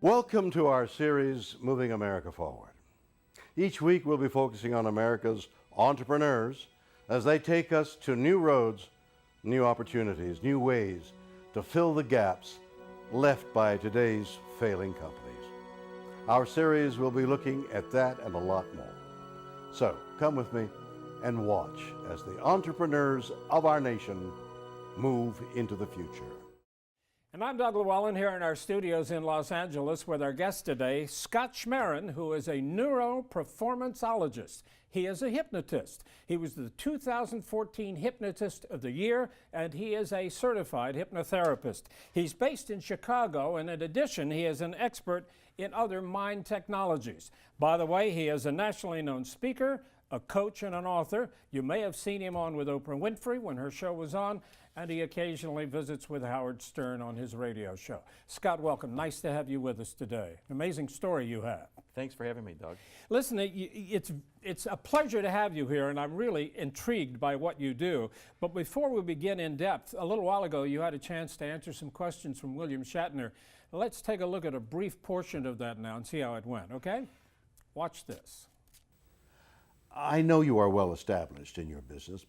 Welcome to our series, Moving America Forward. Each week we'll be focusing on America's entrepreneurs as they take us to new roads, new opportunities, new ways to fill the gaps left by today's failing companies. Our series will be looking at that and a lot more. So come with me and watch as the entrepreneurs of our nation move into the future. And I'm Doug Llewellyn here in our studios in Los Angeles with our guest today, Scott Schmerin, who is a neuroperformanceologist. He is a hypnotist. He was the 2014 Hypnotist of the Year, and he is a certified hypnotherapist. He's based in Chicago, and in addition, he is an expert in other mind technologies. By the way, he is a nationally known speaker, a coach, and an author. You may have seen him on with Oprah Winfrey when her show was on, and he occasionally visits with Howard Stern on his radio show. Scott, welcome. Nice to have you with us today. Amazing story you have. Thanks for having me, Doug. Listen, it's a pleasure to have you here, and I'm really intrigued by what you do. But before we begin in depth, a little while ago you had a chance to answer some questions from William Shatner. Let's take a look at a brief portion of that now and see how it went, okay? Watch this. I know you are well established in your business,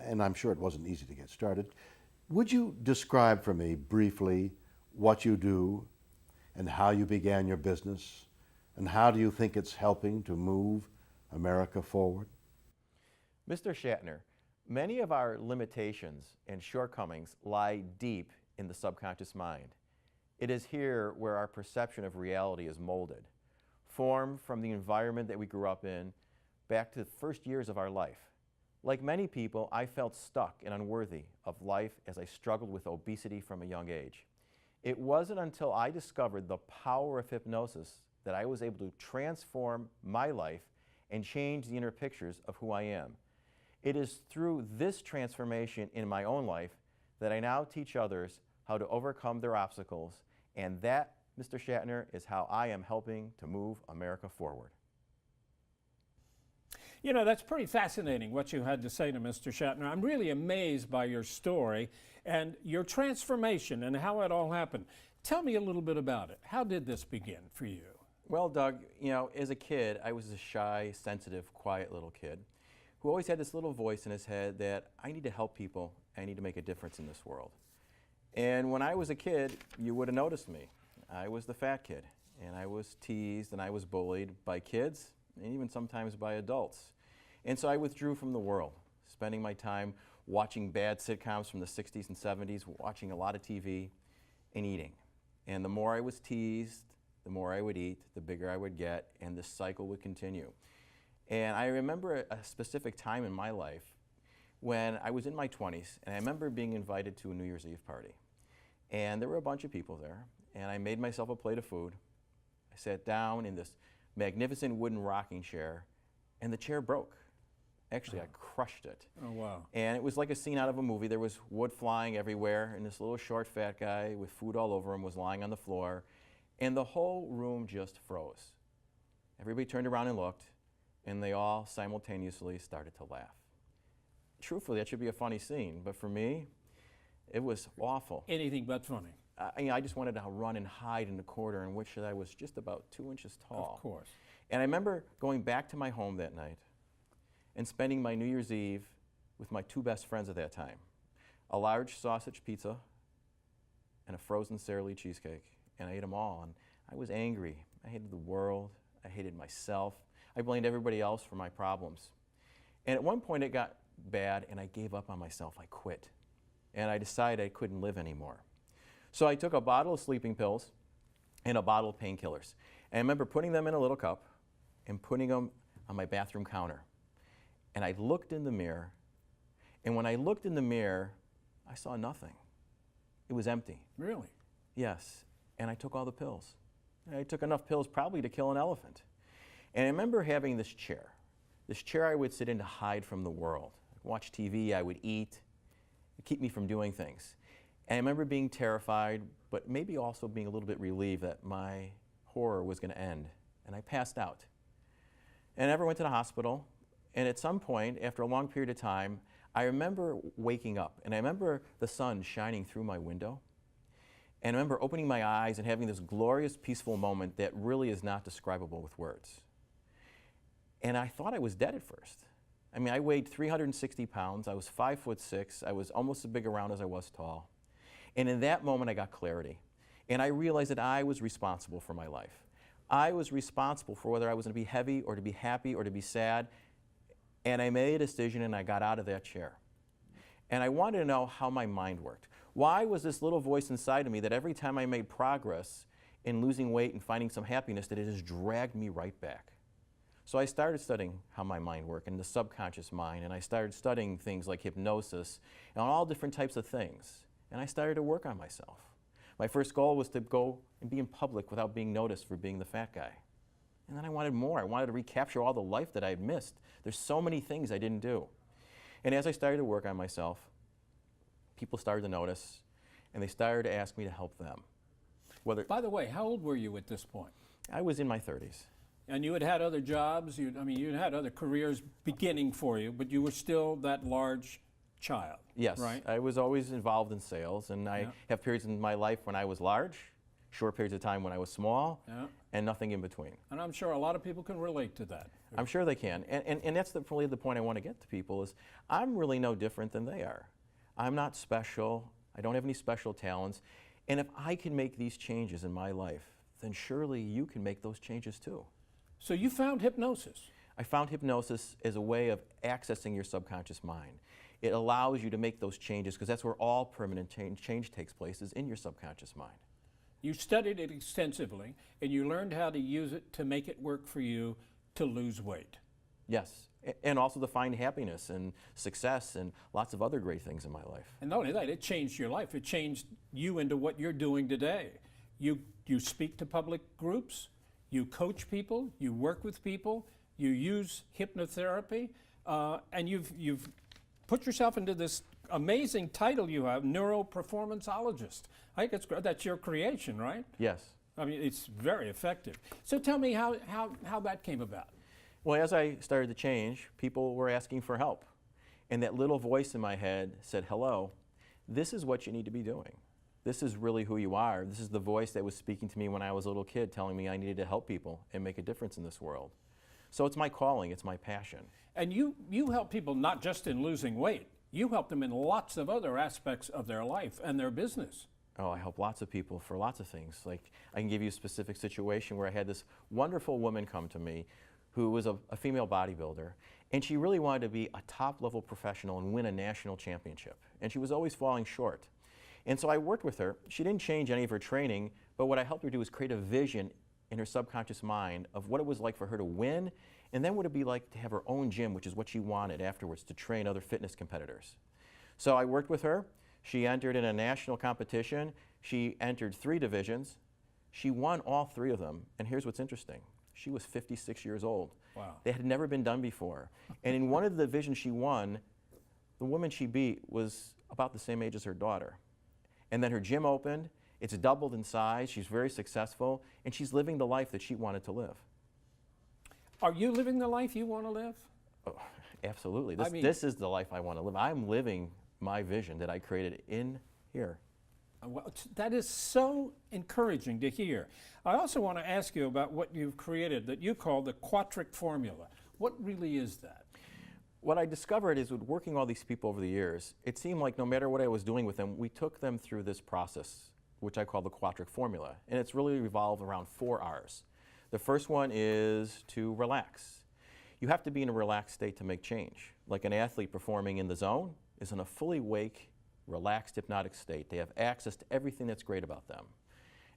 and I'm sure it wasn't easy to get started. Would you describe for me briefly what you do and how you began your business, and how do you think it's helping to move America forward? Mr. Shatner, many of our limitations and shortcomings lie deep in the subconscious mind. It is here where our perception of reality is molded, formed from the environment that we grew up in back to the first years of our life. Like many people, I felt stuck and unworthy of life as I struggled with obesity from a young age. It wasn't until I discovered the power of hypnosis that I was able to transform my life and change the inner pictures of who I am. It is through this transformation in my own life that I now teach others how to overcome their obstacles, and that, Mr. Shatner, is how I am helping to move America forward. You know, that's pretty fascinating what you had to say to Mr. Shatner. I'm really amazed by your story and your transformation and how it all happened. Tell me a little bit about it. How did this begin for you? Well, Doug, you know, as a kid, I was a shy, sensitive, quiet little kid who always had this little voice in his head that I need to help people, I need to make a difference in this world. And when I was a kid, you would have noticed me. I was the fat kid, and I was teased and I was bullied by kids and even sometimes by adults. And so I withdrew from the world, spending my time watching bad sitcoms from the 60s and 70s, watching a lot of TV, and eating. And the more I was teased, the more I would eat, the bigger I would get, and this cycle would continue. And I remember a specific time in my life when I was in my 20s, and I remember being invited to a New Year's Eve party. And there were a bunch of people there, and I made myself a plate of food. I sat down in this magnificent wooden rocking chair, and the chair broke. Actually, I crushed it. Oh, wow. And it was like a scene out of a movie. There was wood flying everywhere, and this little short fat guy with food all over him was lying on the floor, and the whole room just froze. Everybody turned around and looked, and they all simultaneously started to laugh. Truthfully, that should be a funny scene, but for me, it was awful. Anything but funny. I just wanted to run and hide in the corner in which I was just about 2 inches tall. Of course. And I remember going back to my home that night and spending my New Year's Eve with my two best friends at that time. A large sausage pizza and a frozen Sara Lee cheesecake. And I ate them all, and I was angry. I hated the world. I hated myself. I blamed everybody else for my problems. And at one point it got bad, and I gave up on myself. I quit. And I decided I couldn't live anymore. So I took a bottle of sleeping pills and a bottle of painkillers. And I remember putting them in a little cup and putting them on my bathroom counter. And I looked in the mirror, and when I looked in the mirror, I saw nothing. It was empty. Really? Yes, and I took all the pills. I took enough pills probably to kill an elephant. And I remember having this chair I would sit in to hide from the world. I'd watch TV, I would eat, it'd keep me from doing things. And I remember being terrified, but maybe also being a little bit relieved that my horror was going to end. And I passed out. And I never went to the hospital. And at some point, after a long period of time, I remember waking up. And I remember the sun shining through my window. And I remember opening my eyes and having this glorious, peaceful moment that really is not describable with words. And I thought I was dead at first. I mean, I weighed 360 pounds. I was 5'6". I was almost as big around as I was tall. And in that moment, I got clarity. And I realized that I was responsible for my life. I was responsible for whether I was going to be heavy or to be happy or to be sad. And I made a decision and I got out of that chair. And I wanted to know how my mind worked. Why was this little voice inside of me that every time I made progress in losing weight and finding some happiness, that it just dragged me right back? So I started studying how my mind worked and the subconscious mind, and I started studying things like hypnosis and all different types of things. And I started to work on myself. My first goal was to go and be in public without being noticed for being the fat guy. And then I wanted more. I wanted to recapture all the life that I had missed. There's so many things I didn't do. And as I started to work on myself, people started to notice, and they started to ask me to help them. By the way, how old were you at this point? I was in my 30s. And you had had other jobs, you had other careers beginning for you, but you were still that large child. Yes, right? I was always involved in sales, and I have periods in my life when I was large, short periods of time when I was small, and nothing in between. And I'm sure a lot of people can relate to that. I'm sure they can. And that's really the point I want to get to people is I'm really no different than they are. I'm not special. I don't have any special talents. And if I can make these changes in my life, then surely you can make those changes too. So you found hypnosis. I found hypnosis as a way of accessing your subconscious mind. It allows you to make those changes because that's where all permanent change takes place, is in your subconscious mind. You studied it extensively, and you learned how to use it to make it work for you to lose weight. Yes, and also to find happiness and success and lots of other great things in my life. And not only that, it changed your life. It changed you into what you're doing today. You speak to public groups, you coach people, you work with people, you use hypnotherapy, and you've put yourself into this amazing title you have, neuroperformanceologist. I think that's your creation, right? Yes. I mean, it's very effective. So tell me how that came about. Well, as I started to change, people were asking for help. And that little voice in my head said, hello, this is what you need to be doing. This is really who you are. This is the voice that was speaking to me when I was a little kid, telling me I needed to help people and make a difference in this world. So it's my calling, it's my passion. And you help people not just in losing weight, you help them in lots of other aspects of their life and their business. Oh, I help lots of people for lots of things. Like, I can give you a specific situation where I had this wonderful woman come to me who was a female bodybuilder, and she really wanted to be a top-level professional and win a national championship. And she was always falling short. And so I worked with her. She didn't change any of her training, but what I helped her do was create a vision in her subconscious mind of what it was like for her to win, and then what it would be like to have her own gym, which is what she wanted afterwards, to train other fitness competitors. So I worked with her. She entered in a national competition. She entered 3 divisions. She won all 3 of them. And here's what's interesting. She was 56 years old. Wow. They had never been done before. And in one of the divisions she won, the woman she beat was about the same age as her daughter. And then her gym opened. It's doubled in size. She's very successful. And she's living the life that she wanted to live. Are you living the life you want to live? Oh, absolutely. I mean, this is the life I want to live. I'm living my vision that I created in here. Well, that is so encouraging to hear. I also want to ask you about what you've created that you call the Quatric Formula. What really is that? What I discovered is with working all these people over the years, it seemed like no matter what I was doing with them, we took them through this process, which I call the Quatric Formula. And it's really revolved around 4 R's. The first one is to relax. You have to be in a relaxed state to make change. Like an athlete performing in the zone is in a fully awake, relaxed, hypnotic state. They have access to everything that's great about them.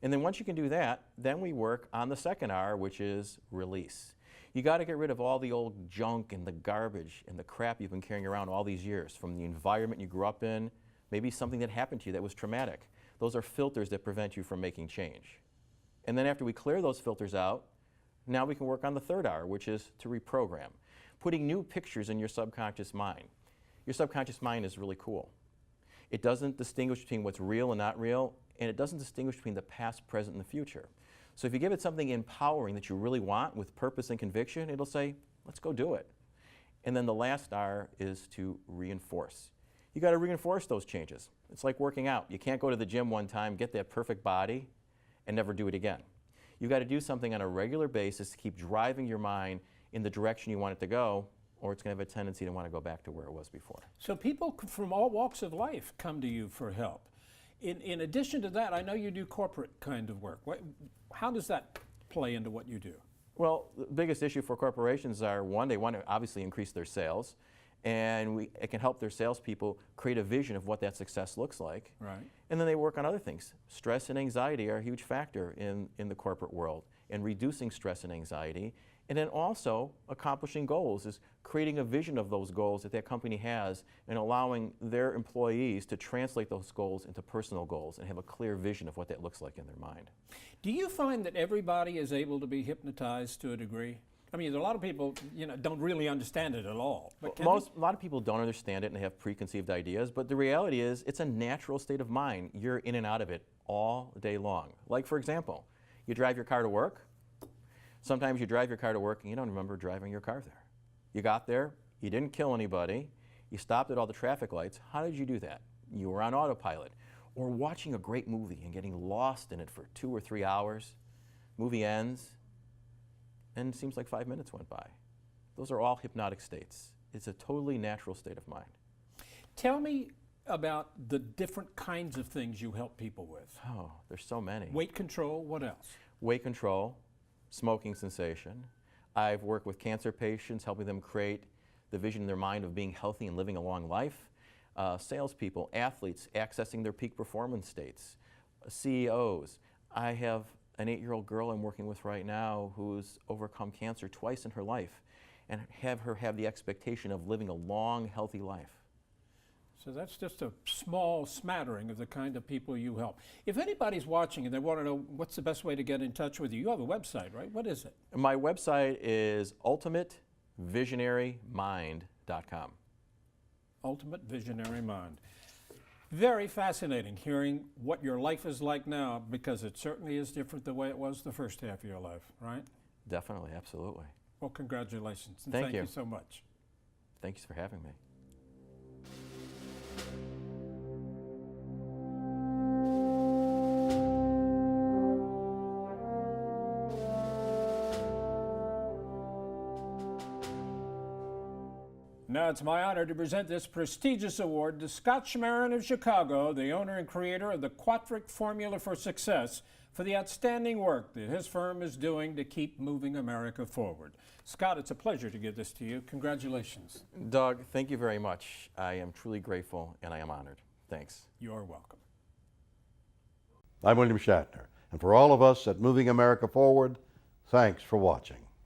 And then once you can do that, then we work on the second R, which is release. You got to get rid of all the old junk and the garbage and the crap you've been carrying around all these years, from the environment you grew up in, maybe something that happened to you that was traumatic. Those are filters that prevent you from making change. And then after we clear those filters out, now we can work on the third R, which is to reprogram. Putting new pictures in your subconscious mind. Your subconscious mind is really cool. It doesn't distinguish between what's real and not real, and it doesn't distinguish between the past, present, and the future. So if you give it something empowering that you really want with purpose and conviction, it'll say, let's go do it. And then the last R is to reinforce. You got to reinforce those changes. It's like working out. You can't go to the gym one time, get that perfect body, and never do it again. You've got to do something on a regular basis to keep driving your mind in the direction you want it to go, or it's going to have a tendency to want to go back to where it was before. So people from all walks of life come to you for help. In addition to that, I know you do corporate kind of work. How does that play into what you do? Well, the biggest issue for corporations are, one, they want to obviously increase their sales, and it can help their salespeople create a vision of what that success looks like. Right. And then they work on other things. Stress and anxiety are a huge factor in the corporate world, and reducing stress and anxiety. And then also accomplishing goals is creating a vision of those goals that that company has and allowing their employees to translate those goals into personal goals and have a clear vision of what that looks like in their mind. Do you find that everybody is able to be hypnotized to a degree? I mean, a lot of people, don't really understand it at all. But A lot of people don't understand it and they have preconceived ideas, but the reality is it's a natural state of mind. You're in and out of it all day long. Like, for example, you drive your car to work. Sometimes you drive your car to work and you don't remember driving your car there. You got there, you didn't kill anybody, you stopped at all the traffic lights. How did you do that? You were on autopilot. Or watching a great movie and getting lost in it for 2 or 3 hours. Movie ends, and it seems like 5 minutes went by. Those are all hypnotic states. It's a totally natural state of mind. Tell me about the different kinds of things you help people with. Oh, there's so many. Weight control, what else? Weight control, smoking cessation. I've worked with cancer patients, helping them create the vision in their mind of being healthy and living a long life. Salespeople, athletes, accessing their peak performance states. CEOs. I have an 8-year-old girl I'm working with right now who's overcome cancer twice in her life and have her have the expectation of living a long, healthy life. So that's just a small smattering of the kind of people you help. If anybody's watching and they want to know what's the best way to get in touch with you, you have a website, right? What is it? My website is ultimatevisionarymind.com. Ultimate Visionary Mind. Very fascinating hearing what your life is like now, because it certainly is different the way it was the first half of your life, right? Definitely, absolutely. Well, congratulations. And Thank thank you. you so much. Thank you for having me. Now it's my honor to present this prestigious award to Scott Schmerin of Chicago, the owner and creator of the Quatric Formula for Success, for the outstanding work that his firm is doing to keep moving America forward. Scott, it's a pleasure to give this to you. Congratulations. Doug, thank you very much. I am truly grateful and I am honored. Thanks. You're welcome. I'm William Shatner, and for all of us at Moving America Forward, thanks for watching.